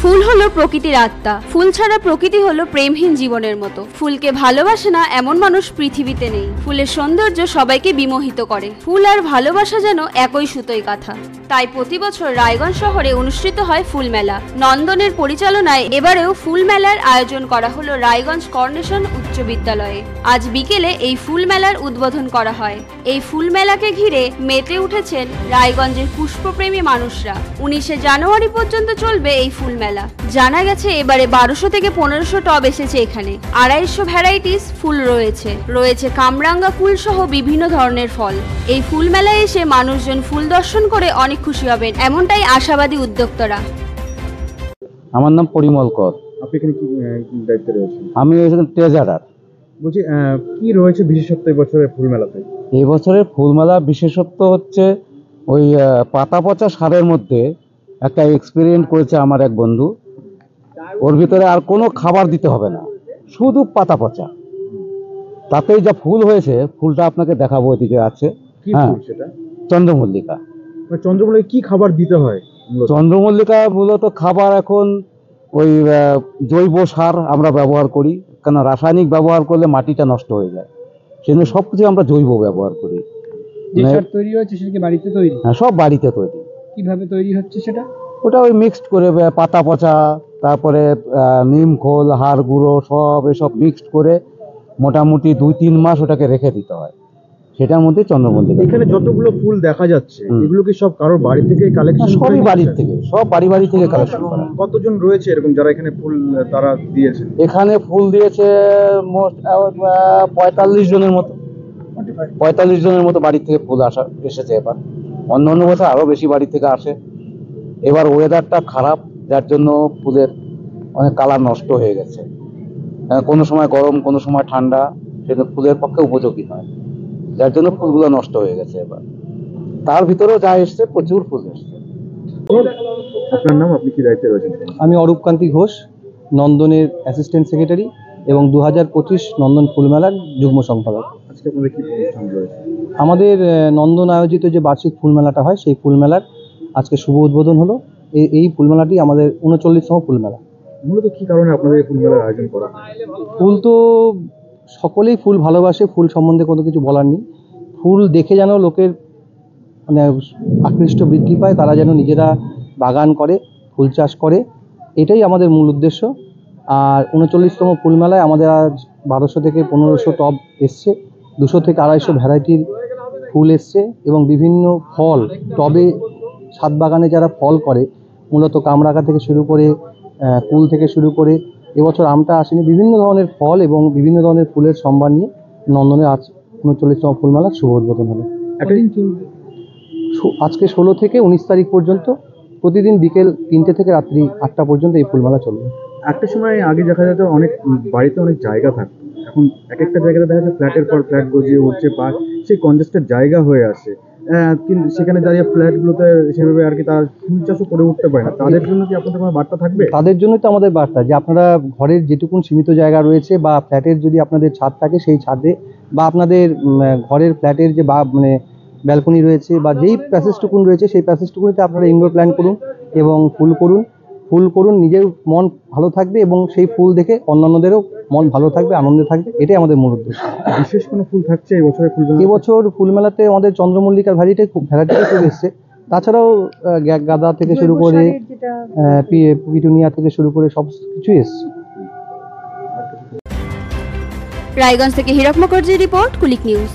ফুল হলো প্রকৃতির আত্মা। ফুল ছাড়া প্রকৃতি হলো প্রেমহীন জীবনের মতো। ফুলকে ভালোবাসে না এমন মানুষ পৃথিবীতে নেই। ফুলের সৌন্দর্য সবাইকে বিমোহিত করে। ফুল আর ভালোবাসা যেন একই সুতোয় গাঁথা। তাই প্রতি বছর রায়গঞ্জ শহরে অনুষ্ঠিত হয় ফুল মেলা। নন্দনের পরিচালনায় এবারেও ফুল মেলার আয়োজন করা হলো রায়গঞ্জ করোনেশন উচ্চ বিদ্যালয়ে। আজ বিকেলে এই ফুল মেলার উদ্বোধন করা হয়। এই ফুল মেলাকে ঘিরে মেতে উঠেছেন রায়গঞ্জের পুষ্পপ্রেমী মানুষরা। 19শে জানুয়ারি পর্যন্ত চলবে এই ফুল মেলা। জানা গেছে এবারে 1200 থেকে 1500 টব এসেছে এখানে। 250 ভ্যারাইটিস ফুল রয়েছে কামরাঙ্গা ফুল সহ বিভিন্ন ধরনের ফল। এই ফুল মেলায় এসে মানুষজন ফুল দর্শন করে অনেক খুশি হবেন, এমনটাই আশাবাদী উদ্যোক্তারা। আমার নাম পরিমল কর। আপনি এখানে কি দায়িত্বে রয়েছেন? আমি এখানে ট্রেজারার। বলছি কি রয়েছে বিশেষত্ব এই বছরের ফুল মেলাতে? এই বছরের ফুল মেলা বিশেষত্ব হচ্ছে ওই পাতা পচা সারের মধ্যে একটা এক্সপেরিমেন্ট করেছে আমার এক বন্ধু। ওর ভিতরে আর কোনো খাবার দিতে হবে না, শুধু পাতা পচা, তাতেই যা ফুল হয়েছে। ফুলটা আপনাকে দেখাবো, এদিকে আছে। কি ফুল সেটা? চন্দ্রমল্লিকা। চন্দ্রমল্লিকা কি খাবার দিতে হয়? চন্দ্রমল্লিকা মূলত খাবার এখন ওই জৈব সার আমরা ব্যবহার করি, কেন রাসায়নিক ব্যবহার করলে মাটিটা নষ্ট হয়ে যায়। সেজন্য সবকিছু আমরা জৈব ব্যবহার করি। যে সার তৈরি হচ্ছে সেটা কি বাড়িতে তৈরি? হ্যাঁ, সব বাড়িতে তৈরি। কিভাবে তৈরি হচ্ছে সেটা? ওটা ওই মিক্সড করে পাতা পচা, তারপরে নিম খোল, হাড় গুঁড়ো সব এসব মিক্সড করে মোটামুটি 2-3 মাস ওটাকে রেখে দিতে হয়। সেটার মধ্যে চন্দ্রমল্লিকা। এখানে যতগুলো ফুল দেখা যাচ্ছে এগুলো কি সব কারোর বাড়ি থেকে কালেকশন? সবই বাড়ির থেকে, সব বাড়ি থেকে কালেকশন করা। কতজন রয়েছে এরকম যারা এখানে ফুল তারা দিয়েছে? এখানে ফুল দিয়েছে মোট 45 জনের মতো। 45 জনের মতো বাড়ি থেকে ফুল এসেছে এবার। অন্য বছর আরো বেশি বাড়ি থেকে আসে। এবার ওয়েদারটা খারাপ, যার জন্য ফুলের অনেক কালার নষ্ট হয়ে গেছে। কোনো সময় গরম, কোনো সময় ঠান্ডা, সেটা ফুলের পক্ষে উপযোগী নয়, যার জন্য ফুলগুলো নষ্ট হয়ে গেছে এবার। তার ভিতরেও যা এসছে, প্রচুর ফুল এসছে। আপনার নাম, আপনি কি দায়িত্বে রয়েছেন? আমি অরূপকান্তি ঘোষ, নন্দনের অ্যাসিস্ট্যান্ট সেক্রেটারি এবং 2025 নন্দন ফুলমেলার যুগ্ম সম্পাদক। আজকে আপনাদের কি অনুষ্ঠান রয়েছে? আমাদের নন্দন আয়োজিত যে বার্ষিক ফুলমেলাটা হয়, সেই ফুলমেলার আজকে শুভ উদ্বোধন হলো। এই ফুলমেলাটি আমাদের 39তম ফুলমেলা। মূলত কি কারণে আপনাদের এই ফুল মেলার আয়োজন করা? ফুল তো সকলেই ফুল ভালোবাসে, ফুল সম্বন্ধে কোনো কিছু বলার নেই। ফুল দেখে যেন লোকের মানে আকৃষ্ট বৃদ্ধি পায়, তারা যেন নিজেরা বাগান করে, ফুল চাষ করে, এটাই আমাদের মূল উদ্দেশ্য। আর 39তম ফুলমেলায় আমাদের আজ 1200 থেকে 1500 টব এসছে, 200 থেকে 250 ভ্যারাইটির ফুল এসছে এবং বিভিন্ন ফল টবে, ছাদ বাগানে যারা ফল করে, মূলত কামরাঙা থেকে শুরু করে কুল থেকে শুরু করে, এবছর আমটা আসেনি, বিভিন্ন ধরনের ফল এবং বিভিন্ন ধরনের ফুলের সম্ভার নিয়ে নন্দনের আজ 39তম ফুলমেলার শুভ উদ্বোধন হলো। আজকে 16 থেকে 19 তারিখ পর্যন্ত প্রতিদিন বিকেল 3টে থেকে রাত্রি 8টা পর্যন্ত এই ফুলমেলা চলবে। একটা সময় আগে দেখা যেত অনেক বাড়িতে অনেক জায়গা থাকতো, এখন এক একটা জায়গাতে দেখা যাচ্ছে ফ্ল্যাটের পর ফ্ল্যাট গজিয়ে উঠছে, বা সেই কনজেস্টেড জায়গা হয়ে আসে। কিন্তু সেখানে দাঁড়িয়ে ফ্ল্যাটগুলোতে সেভাবে আর কি তারা ফুল চাষও করে উঠতে পারে না। তাদের জন্য কি আপনাদের কোনো বার্তা থাকবে? তাদের জন্যই তো আমাদের বার্তা, যে আপনারা ঘরের যেটুকুন সীমিত জায়গা রয়েছে বা ফ্ল্যাটের যদি আপনাদের ছাদ থাকে, সেই ছাদে বা আপনাদের ঘরের ফ্ল্যাটের যে মানে ব্যালকনি রয়েছে বা যেই প্যাসেজটুকুন রয়েছে, সেই প্যাসেজটুকুনিতে আপনারা ইনডোর প্ল্যান করুন এবং ফুল করুন। নিজের মন ভালো থাকবে এবং সেই ফুল দেখে অন্যান্যদেরও মন ভালো থাকবে, আনন্দে থাকবে, এটাই আমাদের মূল উদ্দেশ্য। বিশেষ কোনো ফুল থাকছে এই বছরের ফুল? এবছর ফুলমেলাতে আমাদের চন্দ্রমল্লিকার ভ্যারাইটি খুব এসছে। তাছাড়াও গাঁদা থেকে শুরু করে পিটুনিয়া থেকে শুরু করে সব কিছুই এসছে। রায়গঞ্জ থেকে হীরক মুখার্জির রিপোর্ট, কুলিক নিউজ।